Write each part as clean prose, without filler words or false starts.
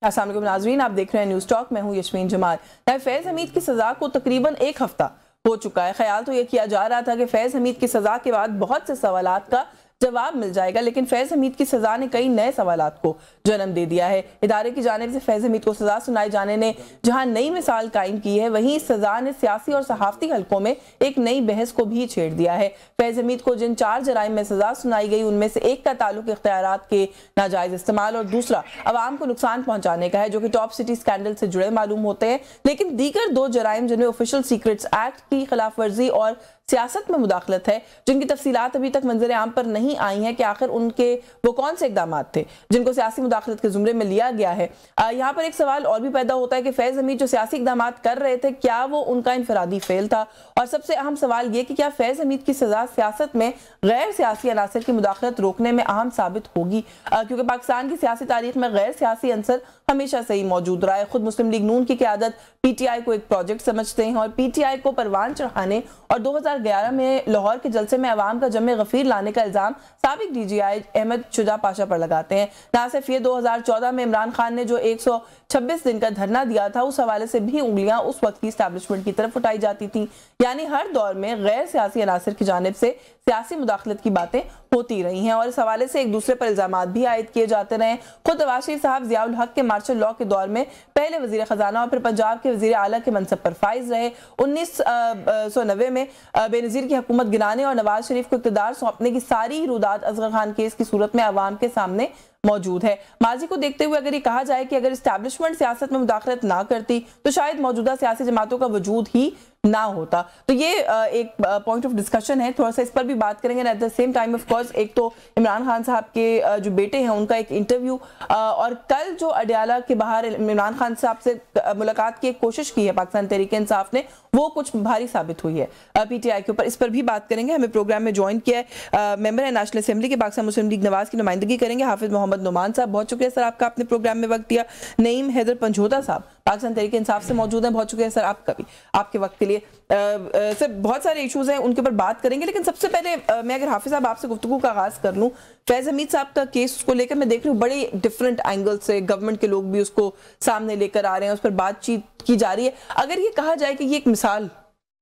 अस्सलाम वालेकुम नाज़रीन, आप देख रहे हैं न्यूज़ टॉक। मैं हूं यशमीन जमाल। फैज़ हमीद की सज़ा को तकरीबन एक हफ्ता हो चुका है। ख्याल तो ये किया जा रहा था कि फैज़ हमीद की सज़ा के बाद बहुत से सवालात का जवाब मिल जाएगा, लेकिन फैज़ हमीद की सज़ा ने कई नए सवालात को जन्म दे दिया है। इदारे की जानिब से फैज़ हमीद को सज़ा सुनाए जाने ने जहां नई मिसाल कायम की है, वहीं इस सज़ा ने सियासी और सहाफ़ती हलकों में एक नई बहस को भी छेड़ दिया है। फैज़ हमीद को जिन 4 जराइम में सज़ा सुनाई गई, उनमें से एक का ताल्लुक इख्तियारात के नाजायज़ इस्तेमाल और दूसरा अवाम को नुकसान पहुंचाने का है, जो कि टॉप सिटी स्कैंडल से जुड़े मालूम होते हैं। लेकिन दीगर 2 जराइम, जिनमें ऑफिशियल सीक्रेट्स एक्ट की खिलाफ वर्जी और सियासत में मुदाखलत है, जिनकी तफसीलात अभी तक मंजर आम पर नहीं आई हैं कि आखिर उनके वो कौन से इकदाम थे जिनको सियासी मुदाखलत के जुमरे में लिया गया है। यहाँ पर एक सवाल और भी पैदा होता है कि फैज़ हमीद जो सियासी इकदाम कर रहे थे, क्या वो उनका इनफरादी फेल था? और सबसे अहम सवाल ये कि क्या फैज़ हमीद की सज़ा सियासत में गैर सियासी अनासर की मुदाखलत रोकने में अहम साबित होगी? क्योंकि पाकिस्तान की सियासी तारीख में गैर सियासी अंसर हमेशा से ही मौजूद रहा है। खुद मुस्लिम लीग नून की क़यादत PTI को एक प्रोजेक्ट समझते हैं और PTI को परवान चढ़ाने और 2011 में लाहौर के जलसे में अवाम का जमे गफीर लाने का इल्जाम साबिक DGI अहमद शुजा पाशा पर लगाते हैं। ना सिर्फ ये, 2014 में इमरान खान ने जो 126 दिन का धरना दिया था, उस हवाले से भी उंगलियां उस वक्त की एस्टैब्लिशमेंट की तरफ उठाई जाती थी। यानी हर दौर में गैर सियासी अनासर की जानिब से सियासी मुदाखलत की बातें होती रही हैं और इस हवाले से एक दूसरे पर इल्जामात भी आयद किए जाते रहे। खुद नवाज शरीफ साहब ज़ियाउल हक के मार्शल लॉ के दौर में पहले वजीर खजाना और फिर पंजाब के वजीर आला के मनसब पर फाइज रहे। 1990 में बेनज़ीर की हुकूमत गिराने और नवाज शरीफ को इक़्तिदार सौंपने की सारी रुदात असगर खान केस की सूरत में अवाम के सामने मौजूद है। माजी को देखते हुए अगर ये कहा जाए कि अगर इस्टेब्लिशमेंट सियासत में मुदाखलत ना करती तो शायद मौजूदा सियासी जमातों का वजूद ही ना होता। तो ये एक पॉइंट ऑफ डिस्कशन है, थोड़ा सा इस पर भी बात करेंगे। At the same time of course एक तो इमरान खान साहब के जो बेटे हैं उनका एक इंटरव्यू, और कल जो अडयाला के बाहर इमरान खान साहब से मुलाकात की एक कोशिश की है पाकिस्तान तहरीक इंसाफ ने, वो कुछ भारी साबित हुई है PTI के ऊपर। इस पर भी बात करेंगे। हमें प्रोग्राम में ज्वाइन किया है मेंबर है नेशनल असेंबली के पाकिस्तान मुस्लिम लीग नवाज की नुमाइंदगी करेंगे हाफिज मोहम्मद नुमान साहब। बहुत शुक्रिया सर आपका, अपने प्रोग्राम में वक्त दिया। नईम हैदर पंजोता साहब पाकिस्तान तहरीक इंसाफ से मौजूद हैं। बहुत शुक्रिया सर आपका भी, आपके वक्त के लिए। सर बहुत सारे इशूज़ हैं, उनके ऊपर बात करेंगे, लेकिन सबसे पहले मैं अगर हाफिज साहब आपसे गुफ्तगू का आगाज़ कर लूँ, फैज़ हमीद साहब का केस को लेकर मैं देख रही हूँ बड़े डिफरेंट एंगल से गवर्नमेंट के लोग भी उसको सामने लेकर आ रहे हैं, उस पर बातचीत की जा रही है। अगर ये कहा जाए कि ये एक मिसाल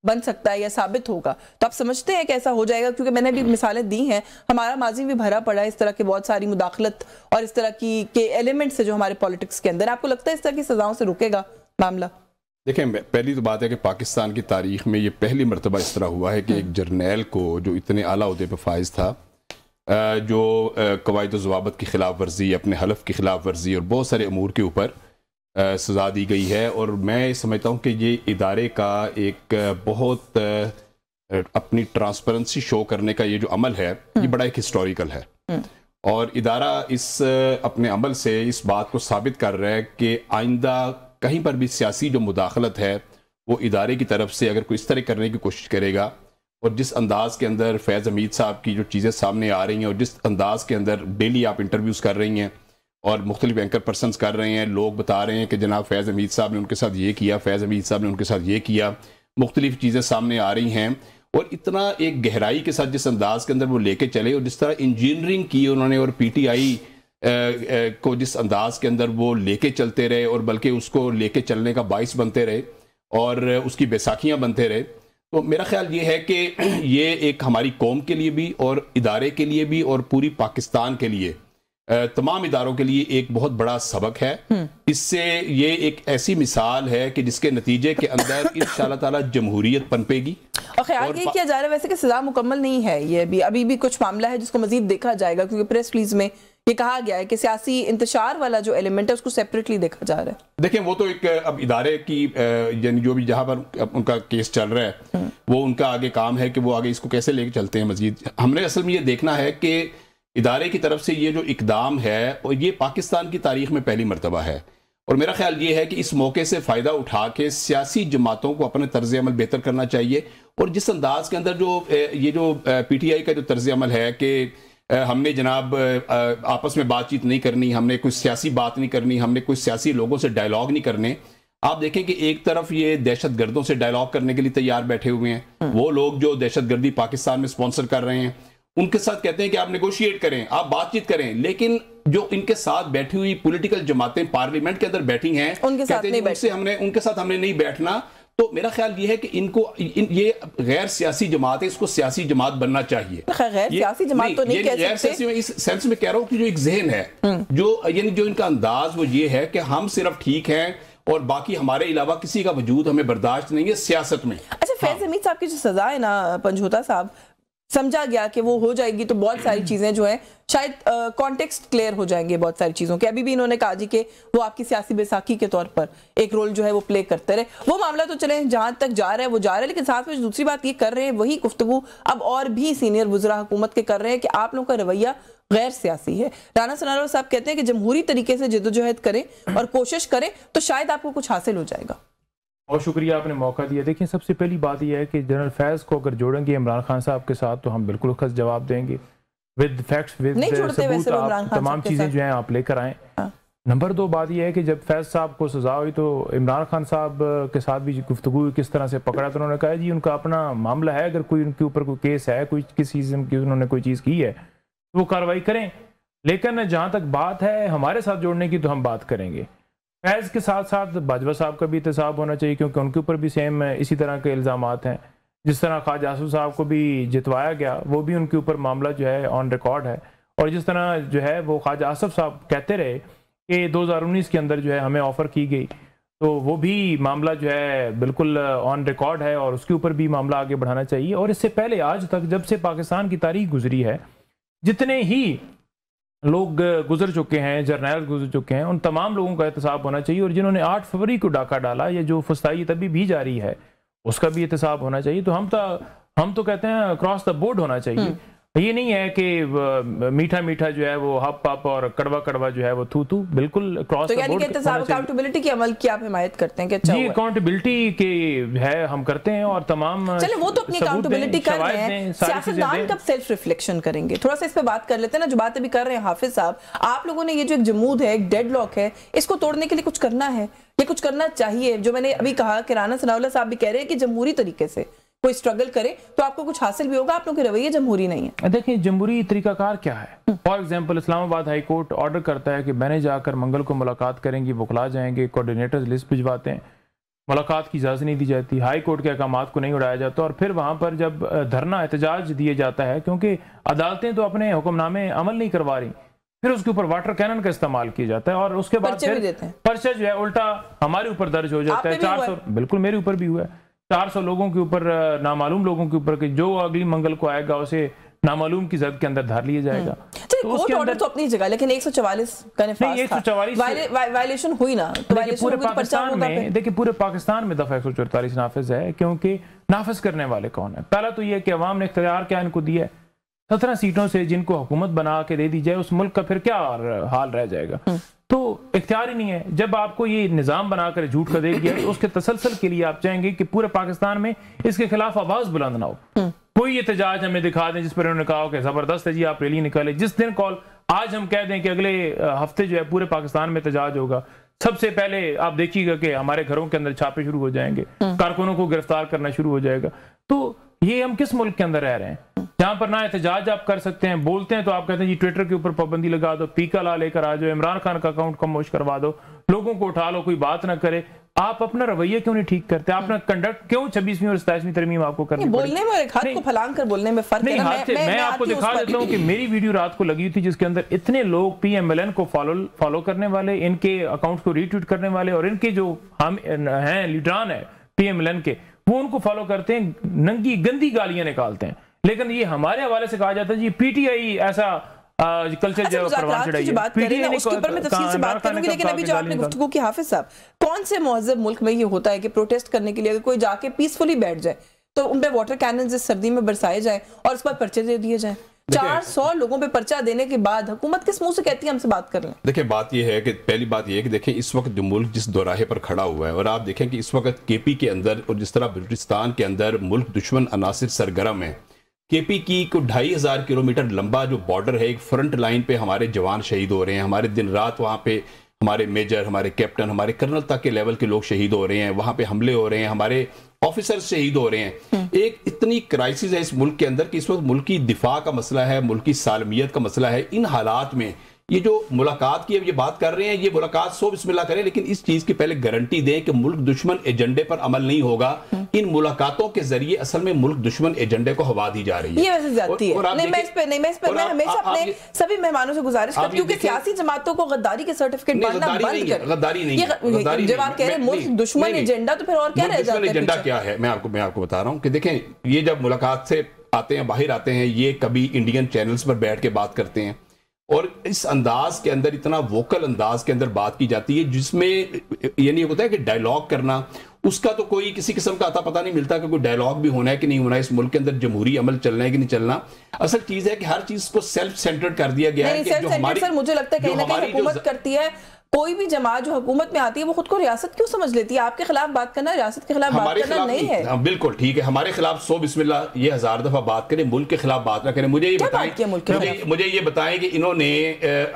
बन सकता है या साबित होगा, तो आप समझते हैं कि ऐसा हो जाएगा? क्योंकि मैंने भी मिसालें दी हैं, हमारा माजी भी भरा पड़ा है इस तरह के बहुत सारी मुदाखलत और इस तरह की के एलिमेंट्स है जो हमारे पॉलिटिक्स के अंदर। आपको लगता है इस तरह की सजाओं से रुकेगा मामला? देखें, पहली तो बात है कि पाकिस्तान की तारीख में ये पहली मरतबा इस तरह हुआ है कि एक जर्नैल को जो इतने आला ओहदे पर फाइज था, जो कवायद ज़वाबित की खिलाफ वर्जी, अपने हलफ की खिलाफ वर्जी और बहुत सारे अमूर के ऊपर सज़ा दी गई है। और मैं समझता हूँ कि ये इदारे का एक बहुत अपनी ट्रांसपेरेंसी शो करने का ये जो अमल है, ये बड़ा एक हिस्टोरिकल है। और इदारा इस अपने अमल से इस बात को साबित कर रहा है कि आइंदा कहीं पर भी सियासी जो मुदाखलत है वो इदारे की तरफ से अगर कोई इस तरह करने की कोशिश करेगा, और जिस अंदाज़ के अंदर फैज़ हमीद साहब की जो चीज़ें सामने आ रही हैं और जिस अंदाज़ के अंदर डेली आप इंटरव्यूज़ कर रही हैं और मुख्तलिफ एंकर पर्सनस कर रहे हैं, लोग बता रहे हैं कि जनाब फैज़ हमीद साहब ने उनके साथ ये किया, फैज़ हमीद साहब ने उनके साथ ये किया, मुख्तलिफ चीज़ें सामने आ रही हैं। और इतना एक गहराई के साथ जिस अंदाज़ के अंदर वो लेके चले और जिस तरह इंजीनियरिंग की उन्होंने, और PTI को जिस अंदाज के अंदर वो लेके चलते रहे और बल्कि उसको लेके चलने का बाइस बनते रहे और उसकी बैसाखियाँ बनते रहे, तो मेरा ख्याल ये है कि ये एक हमारी कौम के लिए भी और इदारे के लिए भी और पूरी पाकिस्तान के लिए, तमाम इदारों के लिए एक बहुत बड़ा सबक है। इससे ये एक ऐसी मिसाल है कि जिसके नतीजे के अंदर इंशाअल्लाह ताला जमहूरियत पनपेगी। और ख्याल ये किया जा रहा है वैसे कि सजा मुकम्मल नहीं है, ये भी अभी भी कुछ मामला है जिसको मजीद देखा जाएगा, क्योंकि प्रेस रिलीज में ये कहा गया है कि सियासी इंतशार वाला जो एलिमेंट है उसको सेपरेटली देखा जा रहा है। देखें, वो तो एक अब इदारे की यानी जो भी जहाँ पर उनका केस चल रहा है वो उनका आगे काम है कि वो आगे इसको कैसे लेके चलते हैं मजीद। हमने असल में ये देखना है कि इदारे की तरफ से ये जो इकदाम है और ये पाकिस्तान की तारीख में पहली मरतबा है, और मेरा ख्याल ये है कि इस मौके से फ़ायदा उठा के सियासी जमातों को अपने तर्ज अमल बेहतर करना चाहिए। और जिस अंदाज के अंदर जो ये जो PTI का जो तर्ज अमल है कि हमने जनाब आपस में बातचीत नहीं करनी, हमने कोई सियासी बात नहीं करनी, हमने कोई सियासी लोगों से डायलॉग नहीं करने। आप देखें कि एक तरफ ये दहशत गर्दों से डायलॉग करने के लिए तैयार बैठे हुए हैं, वो लोग जो दहशत गर्दी पाकिस्तान में स्पॉन्सर कर रहे हैं, उनके साथ कहते हैं कि आप नेगोशिएट करें, आप बातचीत करें, लेकिन जो इनके साथ बैठी हुई पॉलिटिकल जमातें पार्लियामेंट के अंदर बैठी हैं, उनके साथ हमने नहीं बैठना। तो मेरा ख्याल ये है कि इनको ये गैर सियासी जमात है, इसको सियासी जमात बनना चाहिए। गैर सियासी जमात तो नहीं कह सकते, इस सेंस में कह रहा हूँ कि जो एक जहन है, जो इनका अंदाज वो ये है कि हम सिर्फ ठीक हैं और बाकी हमारे अलावा किसी का वजूद हमें बर्दाश्त नहीं है सियासत में। अच्छा, फैज हमीद साहब की जो सजा है ना पंजोता साहब, समझा गया कि वो हो जाएगी तो बहुत सारी चीजें जो है शायद कॉन्टेक्स्ट क्लियर हो जाएंगे बहुत सारी चीजों के। अभी भी इन्होंने कहा जी कि वो आपकी सियासी बैसाखी के तौर पर एक रोल जो है वो प्ले करते रहे। वो मामला तो चले जहां तक जा रहा है वो जा रहा है, लेकिन साथ में दूसरी बात ये कर रहे हैं, वही गुफ्तगू अब और भी सीनियर वुज़रा हुकूमत के कर रहे हैं कि आप लोगों का रवैया गैर सियासी है। राना सनाउल्लाह साहब कहते हैं कि जमहूरी तरीके से जद्दोजहद करें और कोशिश करें तो शायद आपको कुछ हासिल हो जाएगा। बहुत शुक्रिया, आपने मौका दिया। देखिए, सबसे पहली बात यह है कि जनरल फैज़ को अगर जोड़ेंगे इमरान खान साहब के साथ तो हम बिल्कुल खस जवाब देंगे विद फैक्ट्स, विद सबूत। आप तमाम चीज़ें जो हैं आप लेकर आएँ। नंबर 2 बात यह है कि जब फैज़ साहब को सजा हुई तो इमरान खान साहब के साथ भी गुफ्तगू किस तरह से पकड़ा, तो उन्होंने कहा जी उनका अपना मामला है, अगर कोई उनके ऊपर कोई केस है, कोई किसी किस्म की उन्होंने कोई चीज़ की है तो वो कार्रवाई करें। लेकिन जहाँ तक बात है हमारे साथ जोड़ने की तो हम बात करेंगे। फैज़ के साथ साथ बाजवा साहब का भी एहतसाब होना चाहिए, क्योंकि उनके ऊपर भी सेम इसी तरह के इल्ज़ामात हैं। जिस तरह ख्वाजा आसिफ साहब को भी जितवाया गया, वो भी उनके ऊपर मामला जो है ऑन रिकॉर्ड है। और जिस तरह जो है वो ख्वाजा आसिफ साहब कहते रहे कि 2019 के अंदर जो है हमें ऑफ़र की गई, तो वो भी मामला जो है बिल्कुल ऑन रिकॉर्ड है और उसके ऊपर भी मामला आगे बढ़ाना चाहिए। और इससे पहले आज तक जब से पाकिस्तान की तारीख गुजरी है, जितने ही लोग गुजर चुके हैं, जर्नैल गुजर चुके हैं, उन तमाम लोगों का एहतसाब होना चाहिए। और जिन्होंने 8 फरवरी को डाका डाला, या जो फस्ताई तभी भी जारी है, उसका भी एहतसाब होना चाहिए। तो हम तो कहते हैं क्रॉस द बोर्ड होना चाहिए। ये नहीं है कि मीठा मीठा जो है वो हप हप और कड़वा कड़वा जो है वो थू थू, बिल्कुल क्रॉस द बोर्ड। तो अकाउंटेबिलिटी के अमल की आप हिमायत करते हैं कि अच्छा जी, अकाउंटेबिलिटी के है हम करते हैं और तमाम चले वो तो अपनी अकाउंटेबिलिटी कर रहे हैं, सियासतदान कब सेल्फ रिफ्लेक्शन करेंगे? थोड़ा सा इस पे बात कर लेते हैं ना, जो बात अभी कर रहे हैं हाफिज साहब। आप लोगों ने ये जो एक जमूद है, एक डेडलॉक है, इसको तोड़ने के लिए कुछ करना है, ये कुछ करना चाहिए। जो मैंने अभी कहा कि राना सनाउल्लाह साहब भी कह रहे हैं कि जमहूरी तरीके से कोई स्ट्रगल करे तो आपको कुछ हासिल भी होगा, आप लोगों के रवैये जमहूरी नहीं है। देखिए, जमहूरी तरीकाकार क्या है? For example, Islamabad high court order करता है कि मैंने जाकर मंगल को मुलाकात करेंगी, वकला जाएंगे, कोऑर्डिनेटर्स लिस्ट भिजवाते हैं, मुलाकात की इजाज़त नहीं दी जाती, हाई कोर्ट के अहकामात को नहीं उड़ाया जाता। और फिर वहाँ पर जब धरना एहतजाज दिए जाता है, क्योंकि अदालतें तो अपने हुक्मनामे अमल नहीं करवा रही, फिर उसके ऊपर वाटर कैनन का इस्तेमाल किया जाता है और उसके बाद पर्चा जो है उल्टा हमारे ऊपर दर्ज हो जाता है। 400, बिल्कुल मेरे ऊपर भी हुआ है, 400 लोगों के ऊपर, नामालूम लोगों के ऊपर, जो अगली मंगल को आएगा उसे नामालूम की जद के अंदर धार लिया जाएगा। तो उसके अंदर तो अपनी जगह, लेकिन 144 का निफाज 144 वायलेशन हुई ना, तो पूरे पाकिस्तान में, देखिए पूरे पाकिस्तान में दफा 144 नाफिज है। क्योंकि नाफिज करने वाले कौन है? पहला तो ये कि अवाम ने इख्तियार क्या इनको दिया है, 17 सीटों से जिनको हुकूमत बना के दे दी जाए, उस मुल्क का फिर क्या हाल रह जाएगा? तो इख्तियार ही नहीं है। जब आपको ये निज़ाम बनाकर झूठ का दे दिया तो उसके तसलसल के लिए आप चाहेंगे कि पूरे पाकिस्तान में इसके खिलाफ आवाज बुलंद ना हो, कोई एहतजाज हमें दिखा दें जिस पर उन्होंने कहा कि जबरदस्त है जी आप रैली निकाले। जिस दिन कॉल आज हम कह दें कि अगले हफ्ते जो है पूरे पाकिस्तान में एहतजाज होगा, सबसे पहले आप देखिएगा कि हमारे घरों के अंदर छापे शुरू हो जाएंगे, कारकुनों को गिरफ्तार करना शुरू हो जाएगा। तो ये हम किस मुल्क के अंदर रह रहे हैं जहां पर ना एहतजाज आप कर सकते हैं, बोलते हैं तो आप कहते हैं जी ट्विटर के ऊपर पाबंदी लगा दो, पीका ला लेकर आ जाओ, इमरान खान का अकाउंट खामोश करवा दो, लोगों को उठा लो, कोई बात ना करे। आप अपना रवैया क्यों नहीं ठीक करते? आपने कंडक्ट क्यों 26वीं और 27वीं तरमीम आपको करनी पड़ी? बोलने में और एक हाथ को फलांग कर बोलने में फर्क है। मैं आपको दिखा देता हूं कि मेरी वीडियो रात को लगी थी जिसके अंदर इतने लोग PMLN को फॉलो करने वाले, इनके अकाउंट को रीट्वीट करने वाले और इनके जो हम हैं लीडरान है PMLN के, वो उनको फॉलो करते हैं, नंगी गंदी गालियां निकालते हैं। लेकिन ये हमारे हवाले से कहा जाता है जी PTI ऐसा कल्चर जो परवान चढ़ाई है, PTI ने उसके ऊपर मैं तफसील से बात करूंगी। लेकिन अभी जो आपने गुफ्तगू की हाफिज साहब, कौन से मुहज़्ज़ब मुल्क में ये होता है कि प्रोटेस्ट करने के लिए अगर कोई जाके पीसफुली बैठ जाए तो उन पे वाटर कैनन इस सर्दी में बरसाए जाए और उस पर पर्चे दे दिए जाए? 400 लोगों पे पर्चा देने के बाद हुकूमत किस मुंह से कहती है हमसे बात कर लें? देखिए, बात यह है कि पहली बात यह है कि देखें इस वक्त जो मुल्क जिस दोराहे पर खड़ा हुआ है, और आप देखें कि इस वक्त KP के अंदर और जिस तरह बलूचिस्तान के अंदर मुल्क दुश्मन अनासिर सरगर्म है। KP की को 2500 किलोमीटर लंबा जो बॉर्डर है, एक फ्रंट लाइन पे हमारे जवान शहीद हो रहे हैं, हमारे दिन रात वहाँ पे हमारे मेजर, हमारे कैप्टन, हमारे कर्नल तक के लेवल के लोग शहीद हो रहे हैं, वहां पे हमले हो रहे हैं, हमारे ऑफिसर शहीद हो रहे हैं। एक इतनी क्राइसिस है इस मुल्क के अंदर कि इस वक्त मुल्क की दिफा का मसला है, मुल्क की सालमियत का मसला है। इन हालात में ये जो मुलाकात की अब ये बात कर रहे हैं, ये मुलाकात सो बिस्मिल्लाह करें, लेकिन इस चीज की पहले गारंटी दें कि मुल्क दुश्मन एजेंडे पर अमल नहीं होगा। इन मुलाकातों के जरिए असल में मुल्क दुश्मन एजेंडे को हवा दी जा रही है। ये वैसे ज्यादती है। नहीं, मैं इस पे मैं हमेशा अपने सभी मेहमानों से गुजारिश करती हूं कि सियासी जमातों को गद्दारी के सर्टिफिकेट बांटना बंद करें। गद्दारी नहीं, जब आप कह रहे हैं मुल्क दुश्मन एजेंडा, तो फिर और क्या रह जाता है? एजेंडा क्या है मैं आपको बता रहा हूं कि देखें, ये जब मुलाकात से आते हैं, बाहर आते हैं, ये कभी इंडियन चैनल्स पर बैठ के बात करते हैं और इस अंदाज के अंदर, इतना वोकल अंदाज के अंदर बात की जाती है जिसमें ये नहीं होता है कि डायलॉग करना, उसका तो कोई किसी किस्म का आता पता नहीं मिलता कि कोई डायलॉग भी होना है कि नहीं होना है, इस मुल्क के अंदर जमहूरी अमल चलना है कि नहीं चलना। असल चीज है कि हर चीज को सेल्फ सेंटर्ड कर दिया गया है कि जो हमारी, सर मुझे लगता है कहीं ना कहीं हुकूमत करती है, कोई भी जमात जो हुकूमत में आती है वो खुद को रियासत क्यों समझ लेती है? आपके खिलाफ बात करना रियासत के खिलाफ बात करना नहीं है। बिल्कुल ठीक है, हमारे खिलाफ सो बिस्मिल्लाह ये 1000 दफा बात करें, मुल्क के खिलाफ बात ना करें। मुझे ये बताएं कि इन्होंने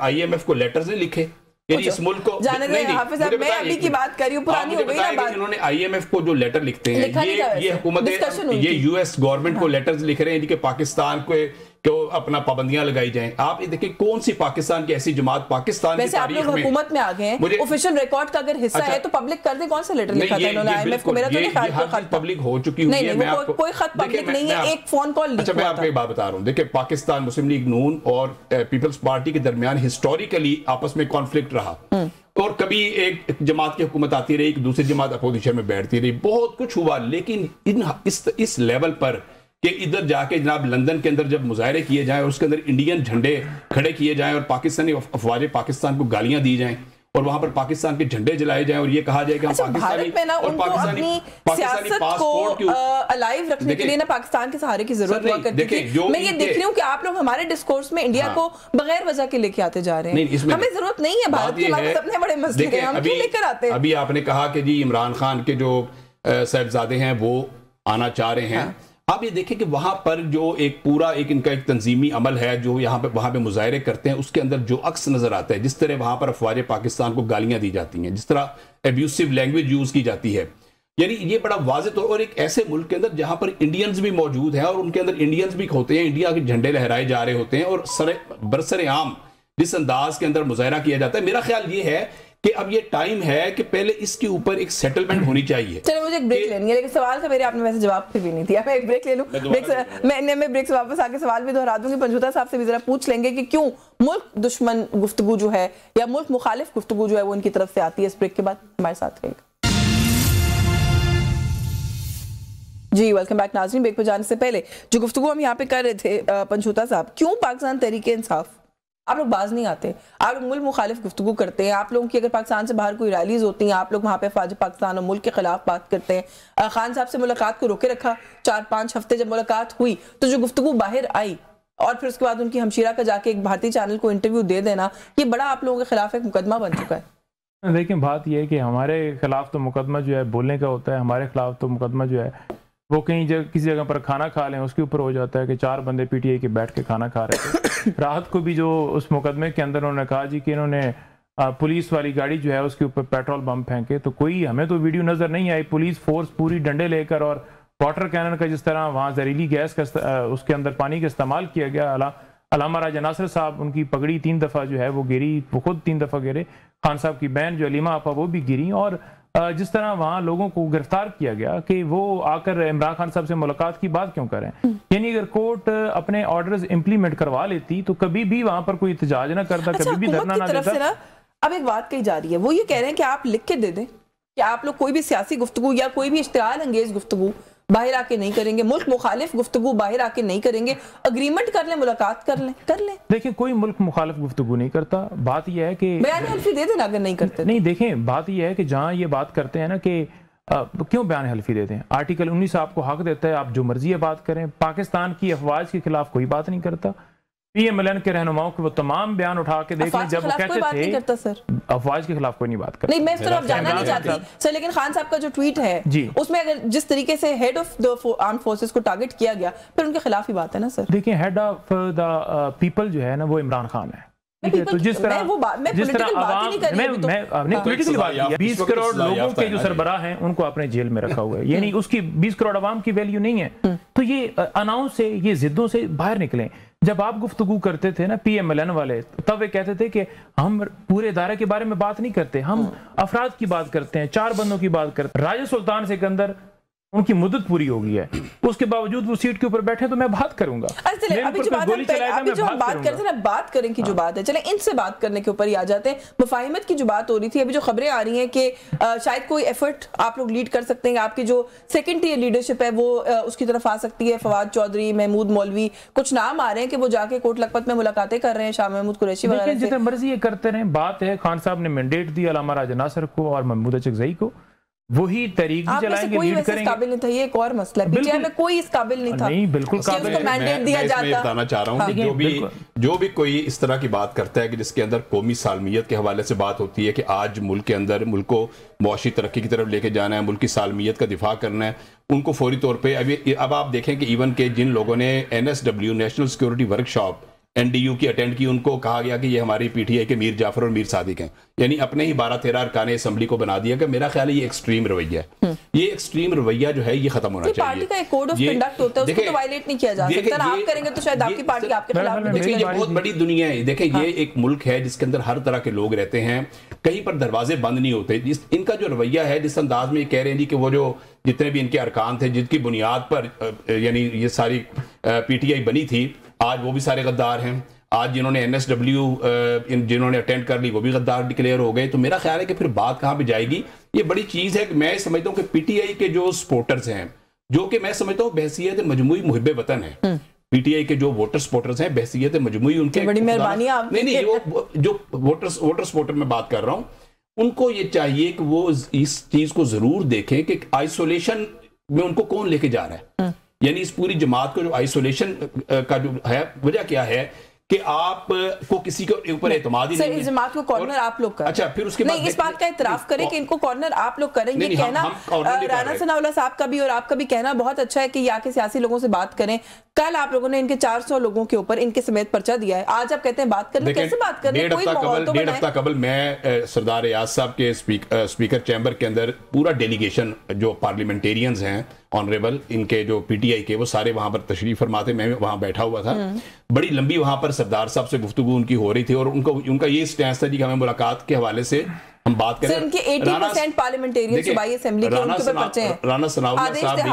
IMF को लेटर्स नहीं लिखे इस मुल्क को? मैं अभी की बात कर रही हूं, पुरानी हो गई ना बात। इन्होंने IMF को जो लेटर लिखते हैं, ये हुकूमत, ये US गवर्नमेंट को लेटर्स लिख रहे हैं कि पाकिस्तान को अपना पाबंदियां लगाई जाएं। आप ये देखिए कौन सी पाकिस्तान की ऐसी जमात पाकिस्तान की तारीख में, हुकूमत में आ गए हैं, ऑफिशियल रिकॉर्ड का अगर हिस्सा है तो पब्लिक कर दे। कौन सा लेटर लिखा था इन्होंने IMF को? मेरा तो नहीं ख्याल कोई खत पब्लिक हो चुकी हुई है। मैं कोई खत पब्लिक नहीं है, एक फोन कॉल लिखा। अच्छा, मैं आपको एक बात बता रहा हूं, देखिए पाकिस्तान मुस्लिम लीग नून और पीपल्स पार्टी के दरमियान हिस्टोरिकली आपस में कॉन्फ्लिक्ट रहा और कभी एक जमात की हुकूमत आती रही, एक दूसरी जमात अपोजिशन में बैठती रही, बहुत कुछ हुआ। लेकिन इस लेवल पर कि इधर जाके जनाब लंदन के अंदर जब मुजाहरे किए जाएं और उसके अंदर इंडियन झंडे खड़े किए जाएं और पाकिस्तानी अफवाज पाकिस्तान को गालियां दी जाएं और वहां पर पाकिस्तान के झंडे जलाए जाएं और ये कहा जाए कि हम पाकिस्तानी और पाकिस्तानी पासपोर्ट को अलाइव रखने के लिए ना पाकिस्तान के सहारे की जरूरत हुआ करती थी। मैं ये देख रही हूँ कि आप लोग हमारे डिस्कोर्स में इंडिया को बगैर वजह के लेके आते जा रहे हैं। हमें जरूरत नहीं है, भारत के हमारे अपने बड़े मसले हैं, हम क्यों लेकर आते हैं? अभी आपने कहा कि जी इमरान खान के जो साहिबजादे हैं वो आना चाह रहे हैं। आप ये देखें कि वहां पर जो एक इनका एक तंजीमी अमल है जो वहां पे मुजाहरे करते हैं, उसके अंदर जो अक्स नजर आता है, जिस तरह वहां पर अफवाज पाकिस्तान को गालियां दी जाती हैं, जिस तरह एब्यूसिव लैंग्वेज यूज की जाती है, यानी ये बड़ा वाज़ेह तौर और एक ऐसे मुल्क के अंदर जहां पर इंडियंस भी मौजूद हैं और उनके अंदर इंडियंस भी होते हैं, इंडिया के झंडे लहराए जा रहे होते हैं और बरसरे आम जिस अंदाज के अंदर मुजाहरा किया जाता है, मेरा ख्याल ये है कि अब ये टाइम है कि पहले इसके ऊपर एक सेटलमेंट होनी चाहिए। चलो मुझे एक ब्रेक लेनी है, लेकिन सवाल का मेरे आपने वैसे जवाब फिर भी नहीं दिया। मैं एक ब्रेक ले लूं, मैं ब्रेक से वापस आके सवाल भी दोहरा दूंगी। पंजूता साहब से भी जरा पूछ लेंगे कि क्यों मुल्क दुश्मन गुफ्तगू जो है या मुल्क मुखालिफ गुफ्तगू जो है वो उनकी तरफ से आती है। इस ब्रेक के बाद हमारे साथ रहेगा। जी वेलकम बैक नाज़रीन। ब्रेक पर जाने से पहले जो गुफ्तगू हम यहाँ पे कर रहे थे पंजूता साहब, क्यों पाकिस्तान तहरीक इंसाफ आप लोग बाज नहीं आते, आप लोग मुल्क मुखालिफ गुफ्तगू करते हैं। आप लोगों की अगर पाकिस्तान से बाहर कोई रैलीज होती हैं, आप लोग वहाँ पे अफवाज पाकिस्तान और मुल्क के खिलाफ बात करते हैं। खान साहब से मुलाकात को रोके रखा 4-5 हफ्ते, जब मुलाकात हुई तो जो गुफ्तगू बाहर आई और फिर उसके बाद उनकी हमशीरा का जाके एक भारतीय चैनल को इंटरव्यू दे देना, ये बड़ा आप लोगों के खिलाफ एक मुकदमा बन चुका है। देखिए बात यह है कि हमारे खिलाफ तो मुकदमा जो है बोलने का होता है, हमारे खिलाफ तो मुकदमा जो है वो कहीं किसी जगह पर खाना खा लें उसके ऊपर हो जाता है कि 4 बंदे PTI के बैठ के खाना खा रहे थे। राहत को भी जो उस मुकदमे के अंदर उन्होंने कहा जी कि इन्होंने पुलिस वाली गाड़ी जो है उसके ऊपर पेट्रोल बम फेंके, तो कोई हमें तो वीडियो नजर नहीं आई। पुलिस फोर्स पूरी डंडे लेकर और वाटर कैनन का जिस तरह वहाँ जहरीली गैस का उसके अंदर पानी का इस्तेमाल किया गया। अलामा राजा नासिर साहब उनकी पगड़ी 3 दफ़ा जो है वो गिरी, वो खुद 3 दफ़ा गिरे। खान साहब की बहन जो अलीमा आपा वो भी गिरी। और जिस तरह वहाँ लोगों को गिरफ्तार किया गया कि वो आकर इमरान खान साहब से मुलाकात की बात क्यों करें, यानी अगर कोर्ट अपने ऑर्डर्स इंप्लीमेंट करवा लेती तो कभी भी वहाँ पर कोई एहतजाज ना करता, कभी भी धरना ना देता। अब एक बात कही जा रही है, वो ये कह रहे हैं कि आप लिख के दे दें कि आप लोग कोई भी सियासी गुफ्तगू या कोई भी इश्तिहार अंगेज गुफ्तगू बाहर आके नहीं करेंगे, मुल्क मुखालिफ गुफ्तगू बाहर आके नहीं करेंगे, अग्रीमेंट कर लें, मुलाकात कर लें। देखिए कोई मुल्क मुखालिफ गुफ्तगू नहीं करता। बात यह है कि बयान हल्फी दे देना अगर नहीं करते। नहीं देखें बात यह है कि जहाँ ये बात करते हैं ना कि क्यों बयान हल्फी देते हैं, आर्टिकल 19 आपको हक देता है आप जो मर्जी बात करें। पाकिस्तान की अफवाज के खिलाफ कोई बात नहीं करता। PMLN के रहनुमाओं के वो तमाम बयान उठा के देख लें, जब वो कहते थे अफवाज के खिलाफ कोई नहीं बात करता। नहीं मैं इस तरफ जानना नहीं चाहती सर, लेकिन खान साहब का जो ट्वीट है उसमें अगर जिस तरीके से head of the armed forces को टारगेट किया गया, फिर उनके खिलाफ ही बात है ना सर। देखिए हेड ऑफ द पीपल जो है ना वो इमरान खान है, तो जिस तरह आवाम ने पॉलिटिकल बात की, 20 करोड़ लोगों के जो सरबराह हैं उनको आपने जेल में रखा हुआ है, यानी उसकी 20 करोड़ आवाम की वैल्यू नहीं है। तो ये अनाउंस से, ये जिद्दों से बाहर निकलें। जब आप गुफ्तगू करते थे ना PMLN वाले, तब वे कहते थे कि हम पूरे इदारे के बारे में बात नहीं करते, हम अफराद की बात करते हैं, 4 बंदों की बात करते हैं। राजा सुल्तान सिकंदर, उनकी मुद्दत पूरी हो गई है, उसके बावजूद वो सीट के ऊपर बैठे, तो मैं बात करूंगा। अभी जो हम बात करते हैं ना, बात करें की जो बात है, चले इनसे बात करने के ऊपर ही आ जाते हैं। मुफाहिमत की जो बात हो रही थी, अभी जो खबरें आ रही हैं कि शायद कोई एफर्ट आप लोग लीड कर सकते हैं, आपकी जो सेकंड टियर लीडरशिप है वो उसकी तरफ आ सकती है। फवाद चौधरी, महमूद मौलवी, कुछ नाम आ रहे हैं कि वो जाके कोट लखपत में मुलाकातें कर रहे हैं शाह महमूद कुरैशी वगैरह। जितने मर्जी ये करते रहे, बात है खान साहब ने मैंडेट दिया अल्लामा राजा नासिर को और महमूद अचकज़ई को, वही तरीक भी चलाएंगे, कोई लीड करेंगे। काबिल नहीं था, ये एक और मसला है। पीटीआई में कोई इस काबिल नहीं था। नहीं, बिल्कुल काबिल है। मैंडेट दिया जाता। मैं बताना चाह रहा हूं कि जो भी कोई इस तरह की बात करता है कि जिसके अंदर कौमी सालमियत के हवाले से बात होती है कि आज मुल्क के अंदर मुल्क को मुआशी तरक्की की तरफ लेके जाना है, मुल्क की सालमियत का दिफा करना है, उनको फौरी तौर पर अब आप देखें कि इवन के जिन लोगों ने NSW national security workshop NDU की अटेंड की, उनको कहा गया कि ये हमारी PTI के मीर जाफर और मीर सादिक हैं, यानी अपने ही 12-13 अरकान असेंबली को बना दिया। कि मेरा ख्याल है ये एक्सट्रीम रवैया है, ये एक्सट्रीम रवैया जो है ये खत्म होना चाहिए। पार्टी का एक कोड ऑफ कंडक्ट होता है, उसको तो वायलेट नहीं किया जा सकता। आप करेंगे तो शायद आपकी पार्टी आपके खिलाफ। देखिए ये बहुत बड़ी दुनिया है, देखिए ये एक मुल्क है जिसके अंदर हर तरह के लोग रहते हैं, कहीं पर दरवाजे बंद नहीं होते। इनका जो रवैया है, जिस अंदाज में कह रहे हैं जी कि वो जो जितने भी इनके अरकान थे जिनकी बुनियाद पर यानी ये सारी PTI बनी थी, आज वो भी सारे गद्दार हैं। आज जिन्होंने NSW जिन्होंने अटेंड कर ली वो भी गद्दार डिक्लेयर हो गए। तो मेरा ख्याल है कि फिर बात कहाँ पे जाएगी, ये बड़ी चीज़ है। कि मैं समझता हूँ कि PTI के जो सपोर्टर्स हैं, जो कि मैं समझता हूँ बहसीयत मजमूई मुहिब्बे वतन है, PTI के जो वोटर सपोर्टर्स हैं बहसीयत मजमूई, उनके बड़ी मेहरबानी आप नहीं वो जो वोटर सपोर्टर में बात कर रहा हूँ, उनको ये चाहिए कि वो इस चीज़ को जरूर देखें कि आइसोलेशन में उनको कौन लेके जा रहा है। यानी इस पूरी जमात को जो आइसोलेशन का जो है, वजह क्या है कि आप को किसी के ऊपर एतमाद ही नहीं है। इस जमात को कॉर्नर आप लोग करें। अच्छा, फिर उसके बाद नहीं, इस बात का इतराफ करें कि इनको कॉर्नर आप लोग करें। ये कहना राना सनाउल्लाह साहब का भी और आपका भी कहना बहुत अच्छा है कि यहाँ के सियासी लोगों से बात करें। कल आप लोगों ने इनके 400 लोगों के ऊपर इनके समेत पर्चा दिया है, आज आप कहते हैं बात करने। कैसे बात करने? डेढ़ हफ्ता कबल मैं सरदार एयाज साहब के स्पीकर चैम्बर के अंदर पूरा डेलीगेशन जो पार्लियामेंटेरियंस हैं ऑनरेबल इनके जो PTI के, वो सारे वहां पर तशरीफ फरमाते, मैं वहां बैठा हुआ था। बड़ी लंबी वहां पर सरदार साहब से गुफ्तगू उनकी हो रही थी और उनका ये स्टैंस था कि हमें मुलाकात के हवाले से हम बात करें। इनके 80% पार्लियामेंट्स सूबाई असेंबली के उनके ऊपर पर्चे हैं। राना सनाउल्लाह साहब हैं,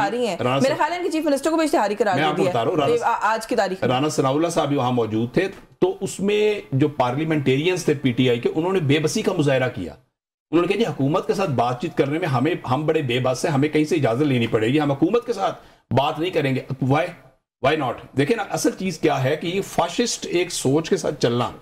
मेरे ख्याल है इनके चीफ मिनिस्टर को भी इश्तिहारी करार दे दिया आज की तारीख में। राना सनाउल्लाह साहब भी वहां मौजूद थे, तो उसमें जो पार्लियामेंटेरियंस थे PTI के, उन्होंने बेबसी का मुजाहरा किया। उन्होंने कहा जी हुकूमत के साथ बातचीत करने में हम बड़े बेबस हैं, हमें कहीं से इजाजत लेनी पड़ेगी, हम हुकूमत के साथ बात नहीं करेंगे। Why not? देखिए ना, असल चीज क्या है कि ये फाशिस्ट एक सोच के साथ चलना,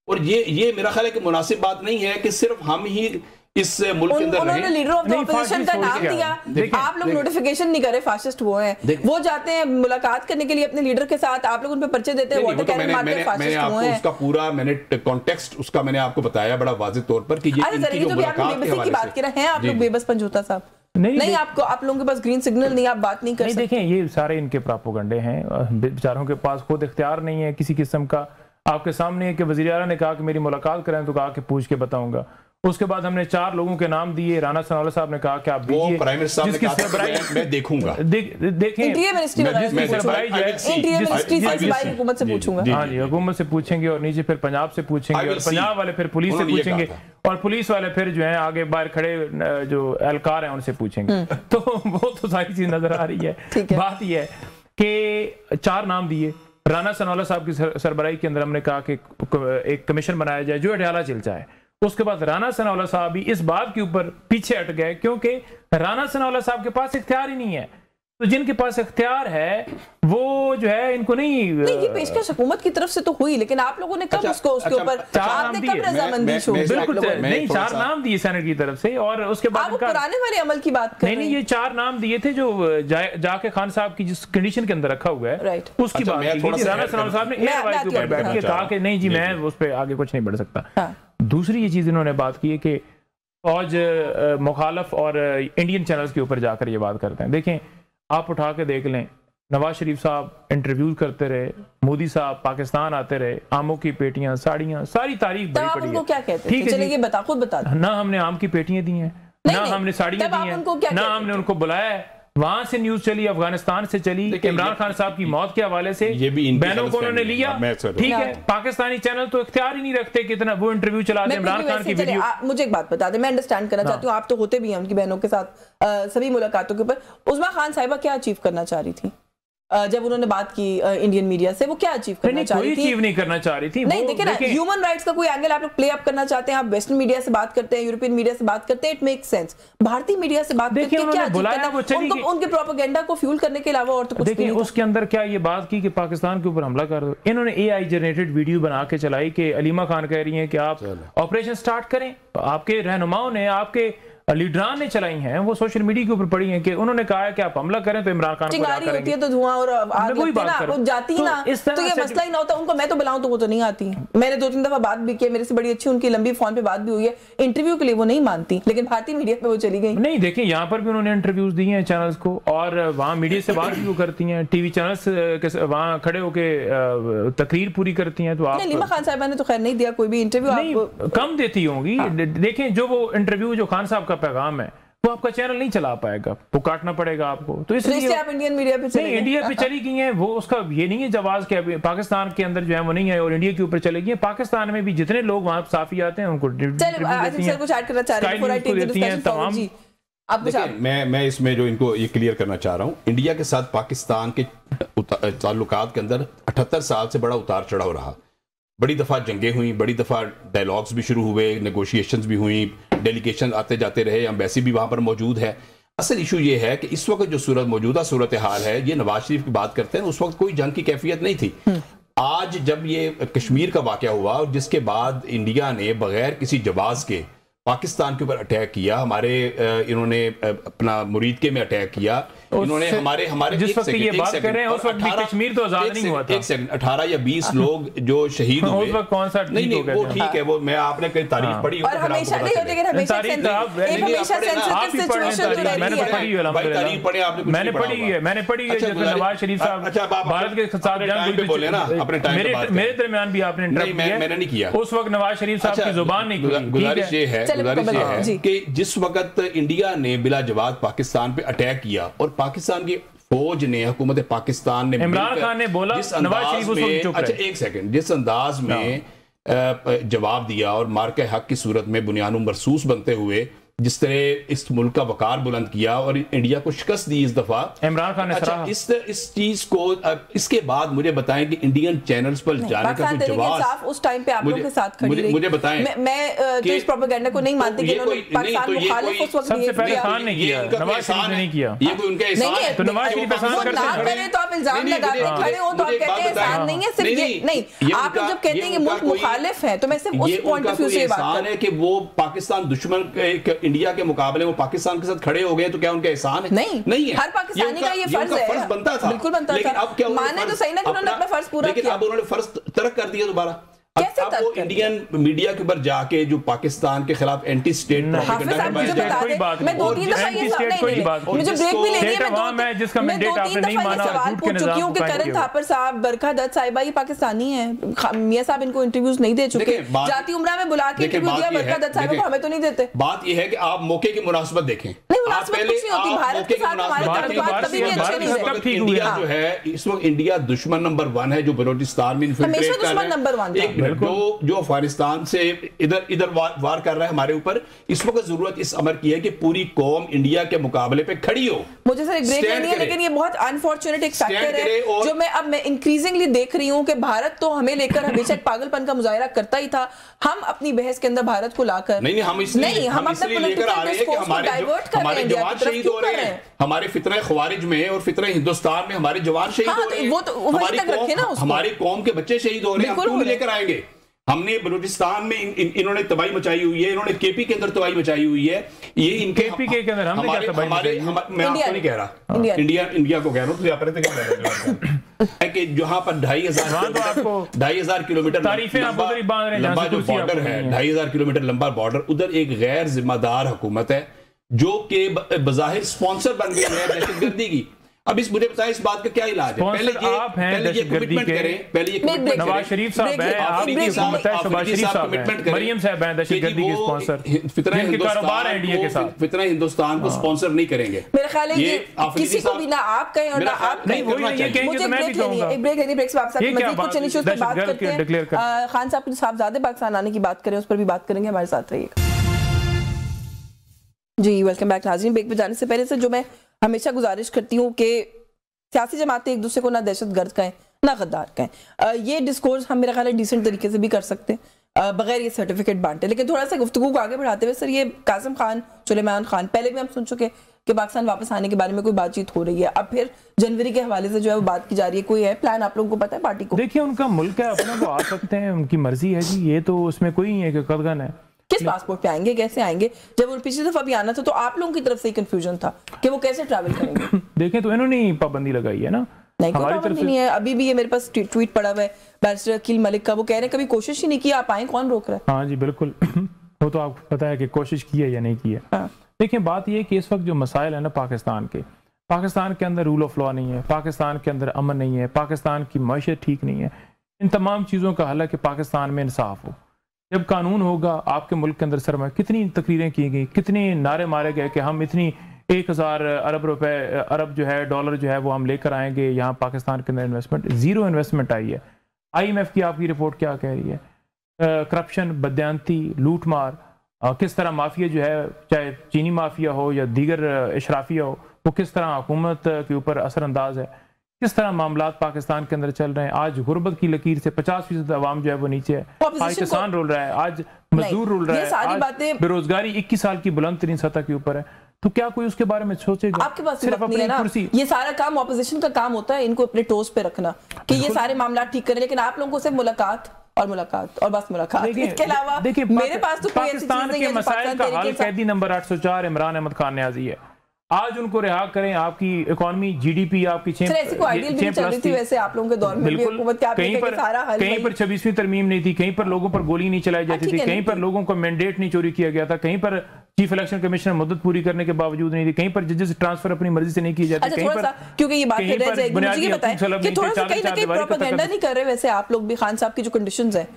और ये मेरा ख्याल है कि मुनासिब बात नहीं है कि सिर्फ हम ही इस मुल्क के अंदर उन्होंने लीडर ऑफ द ऑपोजिशन का नाम दिया, आप लोग नोटिफिकेशन नहीं करे, फाशिस्ट वो हैं, वो जाते हैं मुलाकात करने के लिए अपने लीडर के साथ, आप लोग उन पे पर्चे देते हैं, वाटर कैनन मारते हैं, फाशिस्ट वो हैं। उसका पूरा मैंने कॉन्टेक्स्ट उसका मैंने आपको बताया बड़ा वाज़ेह तौर पर कि ये इनकी जो मुलाकात के हवाले से बात कर रहे हैं आप लोग बेबस पंजूता साहब। नहीं आपको, आप लोगों के पास ग्रीन सिग्नल नहीं, आप बात नहीं कर सकते। देखें ये सारे इनके प्रोपेगेंडे हैं, बेचारों के पास खुद इख्तियार नहीं है किसी किस्म का। आपके सामने है कि वज़ीर आला ने कहा कि मेरी मुलाकात करें, तो कहा कि पूछ के बताऊंगा। उसके बाद हमने 4 लोगों के नाम दिए, राना सनाउल्लाह साहब ने कहा कि आप वो प्राइम मिनिस्टर साहब ने कहा मैं देखूंगा, देखें इंटीरियर मिनिस्ट्री से हुकूमत से पूछूंगा। हाँ जी, हुकूमत से पूछेंगे और नीचे फिर पंजाब से पूछेंगे और पंजाब वाले फिर पुलिस से पूछेंगे और पुलिस वाले फिर जो है आगे बाहर खड़े जो एहलकार हैं उनसे पूछेंगे। तो वो तो सारी चीज नजर आ रही है। बात यह है कि 4 नाम दिए, राना सनाउल्लाह साहब की सरबराही के अंदर हमने कहा कि एक कमीशन बनाया जाए जो अडयाला चल जाए। उसके बाद राना सनाउल्लाह साहब भी इस बात के ऊपर पीछे हट गए क्योंकि राना सनाउल्लाह साहब के पास इख्तियार ही नहीं है। तो जिनके पास इख्तियार है वो जो है इनको नहीं ये पेशकश हुकूमत की तरफ से तो हुई, लेकिन आप लोगों ने कब उसको उसके ऊपर 4 नाम दिए? बिल्कुल नहीं, 4 नाम दिए सेनेट की तरफ से और उसके बाद पुराने वाले अमल की बात कर रहे हैं। नहीं, ये 4 नाम दिए थे जो जाके खान साहब की जिस कंडीशन के अंदर रखा हुआ है उसकी बात की। राना सनाउल्लाह साहब ने के ऊपर बैठ के कहा कि नहीं जी मैं उस पर आगे कुछ नहीं बढ़ सकता। दूसरी ये चीज इन्होंने बात की है कि फौज मुखालफ और इंडियन चैनल्स के ऊपर जाकर ये बात करते हैं। देखें आप उठा के देख लें, नवाज शरीफ साहब इंटरव्यू करते रहे, मोदी साहब पाकिस्तान आते रहे, आमों की पेटियां, साड़ियां, सारी तारीख बड़ी पड़ी है। क्या कहते हैं? चलिए ये बता, खुद बता। ना हमने आम की पेटियां दी हैं, ना हमने साड़ियां दी हैं, ना हमने उनको बुलाया है। वहां से न्यूज चली, अफगानिस्तान से चली, इमरान खान साहब की मौत के हवाले से बहनों को उन्होंने लिया, ठीक है। पाकिस्तानी चैनल तो इख्तियार ही नहीं रखते कितना वो इंटरव्यू चला दे इमरान खान की वीडियो। मुझे एक बात बता दे, मैं अंडरस्टैंड करना चाहती हूँ, आप तो होते भी हैं उनकी बहनों के साथ सभी मुलाकातों के ऊपर। उस्मा खान साहिबा क्या अचीव करना चाह रही थी जब उन्होंने बात की इंडियन मीडिया से? वो क्या अचीव करना चाह रही थी? अचीव नहीं करना चाह रही थी। नहीं, देखिए ना, ह्यूमन राइट्स का कोई एंगल आप लोग प्ले अप करना चाहते हैं, आप वेस्टर्न मीडिया से बात करते हैं, यूरोपियन मीडिया से बात करते हैं, इट मेक्स सेंस। भारतीय मीडिया से बात करके क्या बुलाया, उनके प्रोपेगेंडा को फ्यूल करने के अलावा और तो कुछ नहीं। उसके अंदर क्या ये बात की कि पाकिस्तान के ऊपर हमला कर दो। इन्होंने एआई जनरेटेड वीडियो बना के चलाई कि अलीमा खान कह रही हैं कि आप ऑपरेशन स्टार्ट करें। आपके रहनुमाओं ने, आपके लीडरान ने चलाई हैं, वो सोशल मीडिया के ऊपर पड़ी हैं कि उन्होंने कहा है कि आप हमला करें तो इमरान खान को चिंगारी होती है तो धुआं और आग लगती है ना, जाती है ना, तो ये मसला ही ना होता। उनको मैं तो बुलाऊं तो वो तो नहीं आती। मैंने 2-3 दफा बात भी की, मेरे से बड़ी अच्छी उनकी लंबी फोन पे बात भी हुई है, इंटरव्यू के लिए वो नहीं मानती, लेकिन भारतीय मीडिया पे वो चली गई। नहीं, देखिए यहाँ पर भी उन्होंने इंटरव्यूज दिए हैं चैनल्स को, और वहाँ मीडिया से बात भी वो करती हैं, टीवी चैनल्स वहाँ खड़े होकर तकरीर पूरी करती हैं। तो आप अलीमा खान साहिबा ने तो खैर नहीं दिया कोई भी इंटरव्यू, कम देती होंगी। देखें जो वो इंटरव्यू जो खान साहब का पैगाम है वो आपका चैनल नहीं चला पाएगा, वो काटना पड़ेगा आपको। तो इसलिए आप इंडियन मीडिया पे चले, इंडिया पे चली गई हैं। वो उसका ये नहीं है जवाब कि पाकिस्तान के अंदर जो है वो नहीं है और इंडिया के ऊपर चले गई हैं। पाकिस्तान में भी जितने लोग वहां साफी आते हैं उनको मैं इसमें जो इनको ये क्लियर करना चाह रहा हूँ, इंडिया के साथ पाकिस्तान के ताल्लुकात के अंदर 78 साल से बड़ा उतार चढ़ाव रहा। बड़ी दफ़ा जंगें हुई, बड़ी दफ़ा डायलॉग्स भी शुरू हुए, नेगोशिएशंस भी हुई, डेलीगेशन आते जाते रहे, एम्बेसी भी वहाँ पर मौजूद है। असल इशू ये है कि इस वक्त जो मौजूदा सूरत हाल है, ये नवाज शरीफ की बात करते हैं, उस वक्त कोई जंग की कैफियत नहीं थी। आज जब ये कश्मीर का वाक़या हुआ और जिसके बाद इंडिया ने बगैर किसी जवाब के पाकिस्तान के ऊपर अटैक किया, इन्होंने अपना मुरीदके में अटैक किया, इन्होंने हमारे जिस वक्त ये बात कर रहे हैं उस वक्त भी कश्मीर तो आजाद नहीं हुआ था। 1 सेकंड, 18 या 20 लोग जो शहीद हुए, उस वक्त कौन सा नहीं वो ठीक है, वो मैं आपने कई तारीफ पढ़ी और हमेशा नहीं होती कि हमेशा मैंने पढ़ी है नवाज शरीफ साहब भारत के साथ जंग बोले ना अपने टाइम मेरे दरमियान भी आपने मैंने नहीं किया, उस वक्त नवाज शरीफ साहब की जुबान नहीं खुली। गुजारिश ये है कि जिस वक्त इंडिया ने बिला जवाब पाकिस्तान पे अटैक किया और पाकिस्तान की फौज ने, हुकूमत पाकिस्तान ने, इमरान खान ने बोला नवाज शरीफ उस वक्त चुप रहे। अच्छा एक सेकंड, जिस अंदाज में जवाब दिया और मार के हक की सूरत में बुनियाद मरसूस बनते हुए जिस तरह इस मुल्क का वकार बुलंद किया और इंडिया को शिकस्त दी इस दफा इमरान खान ने। अच्छा इस चीज को इसके बाद मुझे बताएं कि इंडियन चैनल्स पर जाने का कोई जवाब उस टाइम पे आप लोगों के साथ खड़ी रही। मुझे बताएं, मैं तो इस प्रोपेगेंडा को नहीं मानती कि इन्होंने पाकिस्तान मुखालिफ उस वक्त सबसे पहले खान ने किया, नवाज शरीफ ने नहीं किया। ये कोई उनका एहसान है? तो नवाज शरीफ एहसान करते हैं तो आप इल्जाम लगाते खड़े हो तो आप कहते हैं एहसान नहीं है। सिर्फ ये नहीं, आप जब कहते हैं कि मुल्क मुखालिफ है तो मैं सिर्फ उस पॉइंट ऑफ व्यू से बात कर रही हूं कि वो पाकिस्तान दुश्मन इंडिया के मुकाबले वो पाकिस्तान के साथ खड़े हो गए तो क्या उनका एहसान है? नहीं है। हर पाकिस्तानी का ये फर्ज है, फर्ज बनता था, बिल्कुल बनता था। अब क्या माने तो सही ना कि उन्होंने अपना फर्ज पूरा किया, लेकिन अब उन्होंने फर्ज तर्क कर दिया दोबारा। अब वो इंडियन मीडिया के ऊपर जाके जो पाकिस्तान के खिलाफ एंटी स्टेट मैं 2-3 दफा ये मुझे ब्रेक भी लेनी है, मैं 2-3 दफा ये सवाल पूछ चुकी हूं कि करण थापर साहब, बरखा दत्त साहिबा ये पाकिस्तानी है, मियां साहब इनको इंटरव्यूज नहीं दे चुके, जाती उम्रा में बुला के इंटरव्यू दिया बरखा दत्त साहिबा को, हमें तो नहीं देते। बात ये है कि आप मौके की मुनासबत देखें, भारत के साथ हमारे ताल्लुकात कभी भी अच्छे नहीं रहे। इंडिया जो है इस वक्त इंडिया दुश्मन नंबर 1 है जो बलूचिस्तान में हमेशा दुश्मन नंबर 1 था। जो अफगानिस्तान से इधर वार कर रहा है हमारे ऊपर, इस वक्त जरूरत इस अमर की है कि पूरी कौम इंडिया के मुकाबले पे खड़ी हो। मुझे सर एक ब्रेक लेनी है, लेकिन ये बहुत अनफॉर्चुनेट एक फैक्टर है जो मैं इंक्रीजिंगली देख रही हूं कि भारत तो हमें लेकर हमेशा एक पागलपन का मुजाहिरा करता ही था। हम अपनी बहस के अंदर भारत को लाकर हम इसलिए लेकर आ रहे हैं कि हमारे जवान शहीद हो रहे हैं, हमारे फितरा ख्वारिज में और फितरा हिंदुस्तान में हमारे जवान शहीद हो रहे हैं, हमारी कौम के बच्चे शहीद हो रहे हैं, हम क्यों लेकर आएंगे? हमने बलूचिस्तान में इन्होंने तबाही मचाई हुई है, इन्होंने केपी के अंदर तबाही मचाई हुई है, ये इनके केपी के अंदर हमने क्या तबाही मचाई? मैं आपको नहीं कह रहा, इंडिया को कह रहा हूँ, तो आप क्या कि जहां पर 2,500 किलोमीटर लंबा जो बॉर्डर है, 2,500 किलोमीटर लंबा बॉर्डर, उधर एक गैर जिम्मेदार हुकूमत है जो कि बज़ाहिर स्पॉन्सर बन गई है दहशतगर्दी की। अब इस मुझे बताएं इस बात का क्या इलाज है? पहले ये कमिटमेंट करें, पहले ये कमिटमेंट करें। नवाज शरीफ साहब हैं, आपकी हुकूमत है, शहबाज शरीफ साहब हैं, मरियम साहब हैं दहशतगर्दी के स्पॉन्सर, जिनके कारोबार है इंडिया के साथ, फितना हिंदुस्तान को स्पॉन्सर नहीं करेंगे। मेरा ख्याल है ये किसी को भी ना आप कहें और ना आप नहीं, वही ये कहेंगे तो मैं भी कहूंगा। एक ब्रेक लेनी, ब्रेक से वापस आके मजीद कुछ इश्यूज पे बात करते हैं। खान साहब के साहबजादे पाकिस्तान आने की बात करें, उस पर भी बात करेंगे, हमारे साथ रहिएगा जी। वेलकम बैक नाज़रीन। ब्रेक पे जाने से पहले से जो मैं हमेशा गुजारिश करती हूँ कि सियासी जमातें एक दूसरे को ना दहशतगर्द कहें ना गद्दार कहें। ये डिस्कोर्स हम मेरा ख्याल है डिसेंट तरीके से भी कर सकते हैं बगैर ये सर्टिफिकेट बांटे। लेकिन थोड़ा सा गुफ्तगू को आगे बढ़ाते हुए सर, ये कासिम खान, सुलेमान खान, पहले भी हम सुन चुके कि पाकिस्तान वापस आने के बारे में कोई बातचीत हो रही है, अब फिर जनवरी के हवाले से जो है वो बात की जा रही है। कोई है प्लान आप लोगों को पता है पार्टी को? देखिए, उनका मुल्क है, अपने को आ सकते हैं, उनकी मर्जी है जी, ये तो उसमें कोई नहीं है कि कदगन है। किस पासपोर्ट पे आएंगे, कैसे आएंगे? जब वो पिछली दफा भी आना था तो आप लोगों की तरफ से ही कंफ्यूजन था कि वो कैसे ट्रैवल करेंगे। देखें तो इन्होंने पाबंदी लगाई है ना, नहीं कोई पाबंदी नहीं है। अभी भी ये मेरे पास ट्वीट पड़ा हुआ है बैरिस्टर अकील मलिक का, वो कह रहे हैं कभी कोशिश ही नहीं की आप आए, कौन रोक रहा है? हाँ जी बिल्कुल वो तो आपको पता है कि कोशिश की है या नहीं की है। हाँ। देखिए बात ये कि इस वक्त जो मसाइल है ना पाकिस्तान के, पाकिस्तान के अंदर रूल ऑफ लॉ नहीं है, पाकिस्तान के अंदर अमन नहीं है, पाकिस्तान की मईशत ठीक नहीं है। इन तमाम चीज़ों का हल है कि पाकिस्तान में इंसाफ हो। जब कानून होगा आपके मुल्क के अंदर सरमा, कितनी तकरीरें की गई, कितने नारे मारे गए कि हम इतनी 1000 अरब रुपए, अरब जो है डॉलर जो है वो हम लेकर आएंगे यहाँ पाकिस्तान के अंदर इन्वेस्टमेंट, जीरो इन्वेस्टमेंट आई है। IMF की आपकी रिपोर्ट क्या कह रही है? करप्शन, बदयांती, लूट मार, किस तरह माफिया जो है, चाहे चीनी माफिया हो या दीगर इशराफिया हो, वो किस तरह हुकूमत के ऊपर असरअंदाज है, किस तरह मामलात पाकिस्तान के अंदर चल रहे हैं। आज गुर्बत की लकीर से 50% अवाम जो है वो नीचे है, आज किसान रोल रहा है, आज मजदूर रोल रहा है, आज बेरोजगारी 21 साल की बुलंद तरीन सतह के ऊपर है। तो क्या कोई उसके बारे में सोचेगा? आपके पास सिर्फ अपनी कुर्सी, ये सारा काम ऑपोजिशन का काम होता है, इनको अपने टोस पे रखना कि ये सारे मामला ठीक करें, लेकिन आप लोगों को सिर्फ मुलाकात और बस मुलाकात। इसके अलावा मेरे पास तो पाकिस्तान के मसाइल का हल कैदी नंबर 804 इमरान अहमद खान न्याजी है। आज उनको रिहा करें, आपकी इकोनॉमी GDP आपकी 6+ वैसे आप लोगों के दौर में हुकूमत क्या कहीं पर 26वीं तरमीम नहीं थी, कहीं पर लोगों पर गोली नहीं चलाई जाती थी, कहीं पर लोगों का मैंडेट नहीं चोरी किया गया था, कहीं पर चीफ इलेक्शन कमिश्नर मुद्दत पूरी करने के बावजूद नहीं थी, कहीं पर जजेस ट्रांसफर अपनी मर्जी से नहीं की जाती, कहीं पर क्योंकि ये बात कर रहे हैं मुझे ये बताएं कि थोड़ा सा कहीं ना कहीं प्रोपेगेंडा नहीं कर रहे वैसे आप लोग भी? खान साहब की जो कंडीशंस है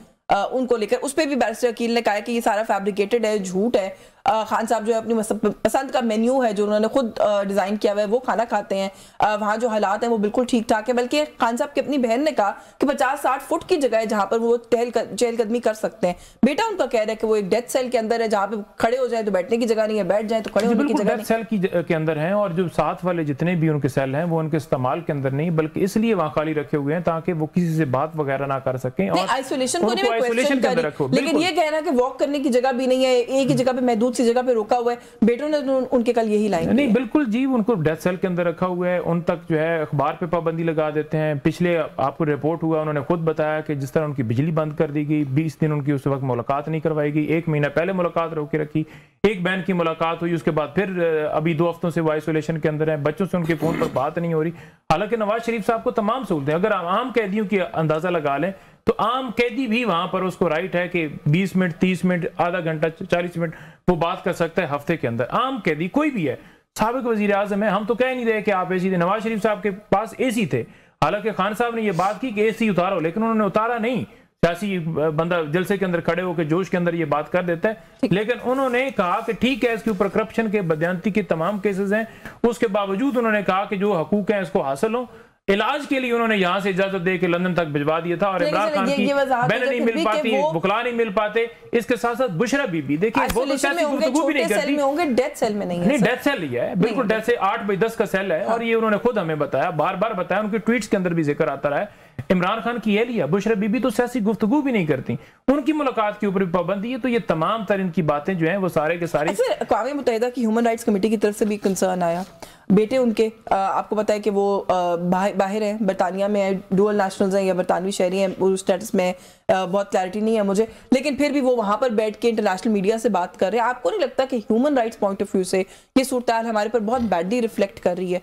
उनको लेकर, उस पर भी बैरिस्टर अकील ने कहा कि ये सारा फैब्रिकेटेड है, झूठ है। खान साहब जो है अपनी पसंद का मेन्यू है जो उन्होंने खुद डिजाइन किया हुआ है वो खाना खाते हैं, वहाँ जो हालात हैं वो बिल्कुल ठीक ठाक है। बल्कि खान साहब की अपनी बहन ने कहा कि 50-60 फुट की जगह है जहाँ पर वो चहलकदमी कर सकते हैं। बेटा उनका कह रहा है कि वो एक डेथ सेल के अंदर है जहाँ पे खड़े हो जाए तो बैठने की जगह नहीं है, बैठ जाए तो खड़े होने की जगह नहीं। सेल के अंदर है, और जो साथ वाले जितने भी उनके सेल हैं वो उनके इस्तेमाल के अंदर नहीं, बल्कि इसलिए वहाँ खाली रखे हुए हैं ताकि वो किसी से बात वगैरह ना कर सकें। और आइसोलेशन को नहीं क्वेश्चन कर रही, लेकिन ये कहना कि वॉक करने की जगह भी नहीं है, एक ही जगह पे महदूद सी जगह पे रोका हुआ है। बेटों ने उनके कल यही लाइन नहीं, बिल्कुल जी, उनको डेथ सेल के अंदर रखा हुआ है, उन तक जो है अखबार पे पाबंदी लगा देते हैं। पिछले आपको रिपोर्ट हुआ, उन्होंने खुद बताया कि जिस तरह उनकी बिजली बंद कर दी गई, 20 दिन उनकी उस वक्त मुलाकात नहीं करवाई गई, 1 महीना पहले मुलाकात रोक के रखी, एक बहन की मुलाकात हुई, उसके बाद फिर अभी 2 हफ्तों से वो आइसोलेशन के अंदर है, बच्चों से उनके फोन पर बात नहीं हो रही। हालांकि नवाज शरीफ साहब को तमाम सहूलतें, अगर आम कैदियों की अंदाजा लगा लें तो आम कैदी भी वहां पर उसको राइट है कि 20 मिनट, 30 मिनट, आधा घंटा, 40 मिनट वो बात कर सकता है हफ्ते के अंदर। आम कैदी कोई भी है, साबिक वजीर आजम है, हम तो कह नहीं रहे कि आप AC थे। नवाज शरीफ साहब के पास AC थे, हालांकि खान साहब ने ये बात की कि AC उतारो, लेकिन उन्होंने उतारा नहीं। सियासी बंदा जलसे के अंदर खड़े होकर जोश के अंदर ये बात कर देता है, लेकिन उन्होंने कहा कि ठीक है इसके ऊपर करप्शन के, बदयांती के तमाम केसेस हैं, उसके बावजूद उन्होंने कहा कि जो हकूक हैं इसको हासिल हो। इलाज के लिए उन्होंने यहाँ से इजाजत दे के लंदन तक भिजवा दिया था, और इमरान खान की बहन नहीं मिल पाती, बुकला नहीं मिल पाते। इसके साथ साथ बुशरा बीबी, देखिए वो तो सियासी गुफ्तगू भी नहीं करती, डेथ सेल में नहीं, डेथ सेल ही है, बिल्कुल डेथ से 8/10 का सेल है, और ये उन्होंने खुद हमें बताया, बार बार बताया, उनके ट्वीट्स के अंदर भी जिक्र आता रहा है। इमरान खान की एहलिया बुशरा बीबी तो सियासी गुफ्तगू भी नहीं करती, उनकी मुलाकात के ऊपर भी पाबंदी है। तो ये तमाम तरह की बातें जो हैं वो सारे के सारे अक़वाम मुत्तहिदा की ह्यूमन राइट्स कमेटी की तरफ से भी कंसर्न आया। बेटे उनके आपको पता है कि वो बाहर हैं, बरतानिया में है, डुअल नेशनल्स हैं या बरतानवी शहरी हैं, वो स्टेटस में बहुत क्लैरिटी नहीं है मुझे, लेकिन फिर भी वो वहाँ पर बैठ के इंटरनेशनल मीडिया से बात कर रहे हैं। आपको नहीं लगता कि human rights point of view से ये सूरत हमारे पर बहुत बैडली रिफ्लेक्ट कर रही है?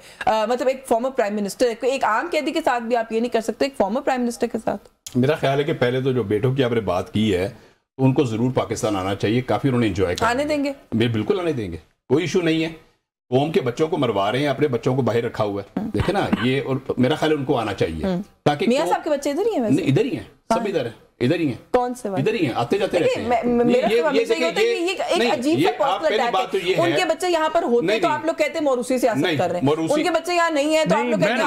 मतलब एक फॉर्मर प्राइम मिनिस्टर, एक आम कैदी के साथ भी आप ये नहीं कर सकते, एक फॉर्मर प्राइम मिनिस्टर के साथ। मेरा ख्याल है कि पहले तो जो बेटों की आपने बात की है तो उनको जरूर पाकिस्तान आना चाहिए, काफी उन्होंने एंजॉय किया। आने देंगे? बिल्कुल आने देंगे, कोई इशू नहीं है। कौम के बच्चों को मरवा रहे हैं, अपने बच्चों को बाहर रखा हुआ है। देखे ना ये, और मेरा ख्याल है उनको आना चाहिए, ताकि मियां साहब के बच्चे इधर ही हैं वैसे? इधर ही हैं, सब इधर है, इधर ही हैं। कौन से वाले? इधर ही हैं, आते जाते रहते हैं। मेरा हमेशा ये होता है कि ये एक अजीब सा पर्सनल अटैक है। उनके बच्चे यहाँ पर होते तो आप लोग कहते हैं मौरूसी सियासत कर रहे हैं, उनके बच्चे यहाँ नहीं है तो आप लोग कहते हैं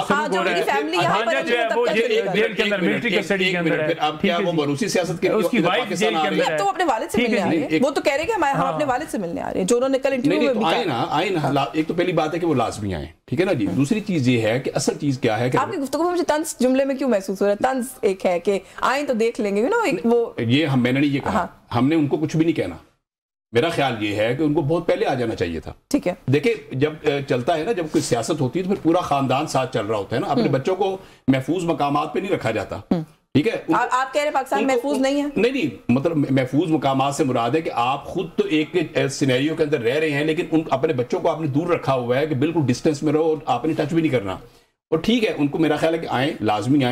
हाँ जो उनकी फैमिली यहाँ पर है। अब क्या वो मौरूसी सियासत के उसकी वाइफ जेल के अंदर है, तो अपने वालिद से मिलने आ रहे हैं, वो तो कह रहे हैं कि हम अपने वालिद से मिलने आ रहे हैं, जो उन्होंने कल इंटरव्यू में भी कहा। आए ना, एक तो पहली बात है कि वो लाजमी आए, ठीक है ना जी। दूसरी चीज ये है कि असल चीज क्या है कि आपकी गुफ्तगू में मुझे तंज जुमले में क्यों महसूस हो रहा है? तंज एक है कि आए तो देख लेंगे, यू नो, एक वो ये मैंने नहीं ये कहा, हमने उनको कुछ भी नहीं कहना। मेरा ख्याल ये है कि उनको बहुत पहले आ जाना चाहिए था। ठीक है, देखिए जब चलता है ना, जब कोई सियासत होती है तो फिर पूरा खानदान साथ चल रहा होता है ना, अपने बच्चों को महफूज मकामात पे नहीं रखा जाता, ठीक है। आप कह रहे पाकिस्तान महफूज नहीं है? नहीं, मतलब महफूज मकामात से मुराद है कि आप खुद तो एक सिनेरियो के अंदर रह रहे हैं, लेकिन अपने बच्चों को आपने दूर रखा हुआ है कि बिल्कुल डिस्टेंस में रहो और आपने टच भी नहीं करना। और ठीक है, उनको मेरा ख्याल है कि आए, लाजमी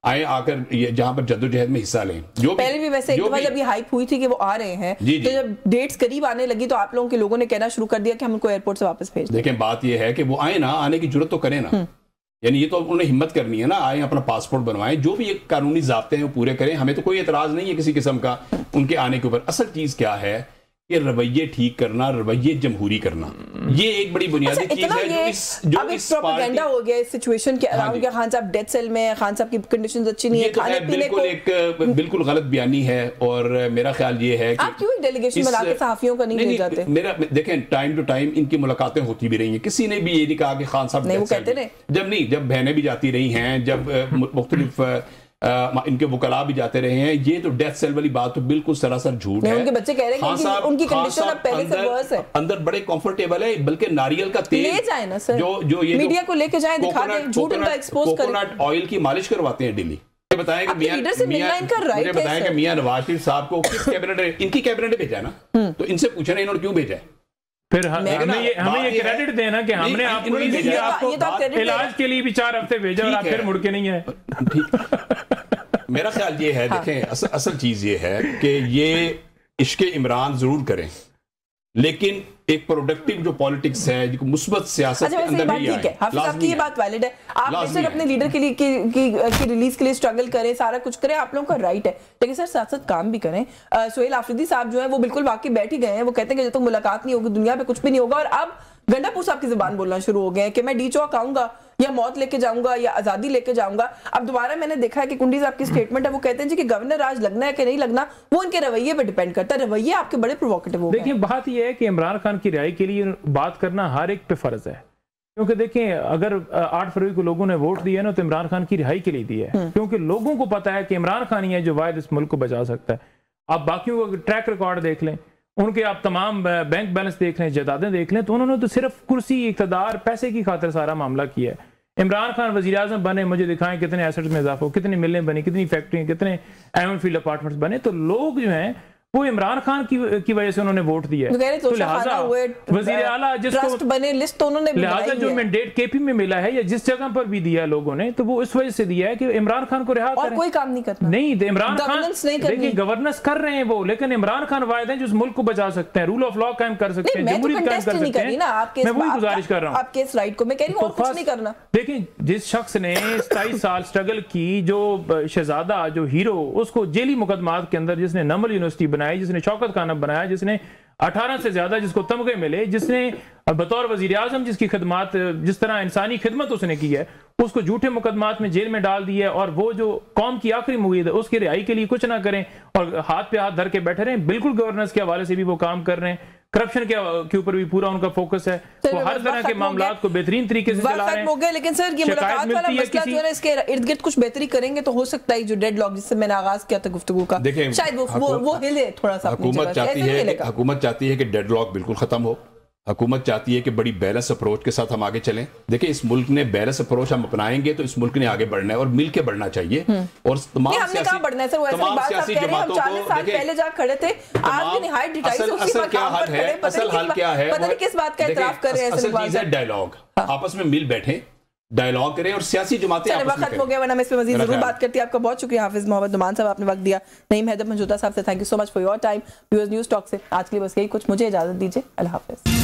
आए आकर जहां पर जद्दोजहद में हिस्सा लें। जो पहले भी वैसे एक दफा जब ये हाइप हुई थी कि वो आ रहे हैं, तो जब डेट्स करीब आने लगी तो आप लोगों के लोगों ने कहना शुरू कर दिया कि हम उनको एयरपोर्ट से वापस भेज दें। देखें बात ये है कि वो आए ना, आने की जरूरत तो करें ना, यानी ये तो उन्हें हिम्मत करनी है ना, आए अपना पासपोर्ट बनवाएं, जो भी एक कानूनी ज़ाब्ते हैं वो पूरे करें। हमें तो कोई एतराज नहीं है किसी किस्म का उनके आने के ऊपर। असल चीज क्या है कि रवैये ठीक करना, रवैये जमहूरी करना, ये एक बड़ी बुनियादी चीज है जो इस प्रोपेगेंडा हो गया इस सिचुएशन के अराउंड कि खान साहब डेथ सेल में, खान साहब की कंडीशंस अच्छी नहीं है, खाने पीने को बिल्कुल गलत बयानी है। और मेरा ख्याल ये है कि आप क्यों डेलीगेशन बना के सहाफियों का नहीं ले जाते? मेरा देखें, टाइम टू टाइम इनकी मुलाकातें होती भी रही हैं, किसी ने भी ये नहीं कहा कि खान साहब नहीं, वो कहते रहे जब बहनें भी जाती रही हैं, जब मुख्तलिफ इनके वकला भी जाते रहे हैं, ये तो डेथ सेल वाली बात तो बिल्कुल सरासर झूठ है। उनके बच्चे कह रहे हैं कि उनकी कंडीशन अब पहले से वर्स है, अंदर बड़े कंफर्टेबल है, बल्कि नारियल का तेल ले जाए ना सर, जो ये मीडिया को लेके जाए, दिखा दें, झूठ उनका एक्सपोज करें। कोकोनट ऑयल की मालिश करवाते हैं डेली। बताएं कि मियां नवाज शरीफ साहब को किस कैबिनेट, इनकी कैबिनेट ने भेजा है ना, तो इनसे पूछना इन्होंने क्यों भेजा है। फिर हमें ये क्रेडिट देना कि हमने आपको इलाज के लिए भी 4 हफ्ते भेजा और आप फिर मुड़ के नहीं है। मेरा ख्याल ये है, देखें असल चीज ये है कि ये इश्क़े इमरान जरूर करें, लेकिन एक प्रोडक्टिव जो पॉलिटिक्स है, जो मुस्बत सियासत के अंदर भी आए। हाफिज आपकी ये बात वैलिड है, आप बेशक अपने लीडर के लिए की रिलीज के लिए स्ट्रगल करें, सारा कुछ करें, आप लोगों का राइट है, लेकिन सर साथ साथ काम भी करें। सुहेल आफरीदी साहब जो है वो बिल्कुल वाकई बैठ ही गए हैं, वो कहते हैं कि जब तक मुलाकात नहीं होगी दुनिया में कुछ भी नहीं होगा। और अब गंडापुर साहब की जुबान बोलना शुरू हो गए हैं कि मैं डी चौक आऊंगा या मौत लेके जाऊंगा या आजादी लेके जाऊंगा। अब दोबारा मैंने देखा है कि कुंडी साहब की स्टेटमेंट है, वो कहते हैं जी कि गवर्नर राज लगना है कि नहीं लगना वो उनके रवैये पे डिपेंड करता है। रवैये आपके बड़े प्रोवोकेटिव हो गए। देखिए बात यह है कि इमरान खान की रिहाई के लिए बात करना हर एक पे फर्ज है, क्योंकि देखें अगर 8 फरवरी को लोगों ने वोट दिया ना तो इमरान खान की रिहाई के लिए दिया है, क्योंकि लोगों को पता है कि इमरान खान ही है जो वाहिद इस मुल्क को बचा सकता है। आप बाकियों का ट्रैक रिकॉर्ड देख लें, उनके आप तमाम बैंक बैलेंस देख लें, जायदादें देख लें, तो उन्होंने तो सिर्फ कुर्सी, इक़्तिदार, पैसे की खातिर सारा मामला किया है। इमरान खान वज़ीर आज़म बने, मुझे दिखाएं कितने एसेट्स में इजाफा हो, कितनी मिलें बनी, कितनी फैक्ट्री, कितने एवन फील्ड अपार्टमेंट्स बने। तो लोग जो हैं वो इमरान खान की वजह से उन्होंने वोट दिया है। तो लिहाजा वज़ीर आला जिसको बने लिस्ट तो उन्होंने लिहाजा जो मैंडेट केपी में मिला है या जिस जगह पर भी दिया लोगों ने, तो वो इस वजह से दिया है कि इमरान खान को रिहा करें। और कोई काम नहीं करना, नहीं तो इमरान खान देखिए गवर्नेंस कर रहे हैं वो, लेकिन इमरान खान वायदे हैं जो इस मुल्क को बचा सकते हैं, रूल ऑफ लॉ कायम कर सकते हैं, जमहूरियत कायम कर सकते हैं। मैं वही गुजारिश कर रहा हूँ आपके इस राइट को, मैं कह रही हूँ और कुछ नहीं करना। देखिए जिस शख्स ने 27 साल स्ट्रगल की, जो शहजादा, जो हीरो, उसको जेली मुकदमात के अंदर, जिसने नमल यूनिवर्सिटी बनाई, जिसने शौकत बनाया, जिसने 18 से ज्यादा जिसको तमगे मिले, जिसने बतौर वजीर आजम जिसकी खिदमत, जिस तरह इंसानी खिदमत उसने की है, उसको झूठे मुकदमात में जेल में डाल दिया। और वो जो कौम की आखिरी मुरीद है उसकी रिहाई के लिए कुछ ना करें और हाथ पे हाथ धर के बैठे रहे। बिल्कुल गवर्नेंस के हवाले से भी वो काम कर रहे हैं, करप्शन के ऊपर भी पूरा उनका फोकस है, वो हर तरह के मामलात को बेहतरीन तरीके से चला रहे हैं। लेकिन सर ये मुलाकात वाला मसला जो है इसके इर्द गिर्द कुछ बेहतरी करेंगे तो हो सकता है जो डेडलॉक जिससे मैंने आगाज किया था गुफ्तगू का, शायद वो हिले थोड़ा सा। हुकूमत चाहती है कि डेडलॉक बिल्कुल खत्म हो। हुकूमत चाहती है कि बड़ी बैलेंस अप्रोच के साथ हम आगे चलें। देखिए इस मुल्क ने बैलेंस अप्रोच हम अपनाएंगे तो इस मुल्क ने आगे बढ़ना है और मिल के बढ़ना चाहिए। और तमाम सियासी जमातों को पहले जा खड़े थे, आज भी निहायत डिटेल से उसी असल क्या हाल है, असल हाल क्या है, पता नहीं किस बात का इतराफ कर रहे हैं। असल चीज है डायलॉग, आपस में मिल बैठे डायलॉग करें और सियासी जमातें आपस में खत्म हो गया, वरना मैं इस पे मजीद जरूर बात करती। आपका बहुत शुक्रिया हाफिज मोहम्मद नुमान साहब, आपने वक्त दिया। नईम हैदर मंजूदा साहब से thank you so much for your time. Viewers news talk से आज के लिए बस यही कुछ, मुझे इजाजत दीजिए, अल्लाह हाफिज।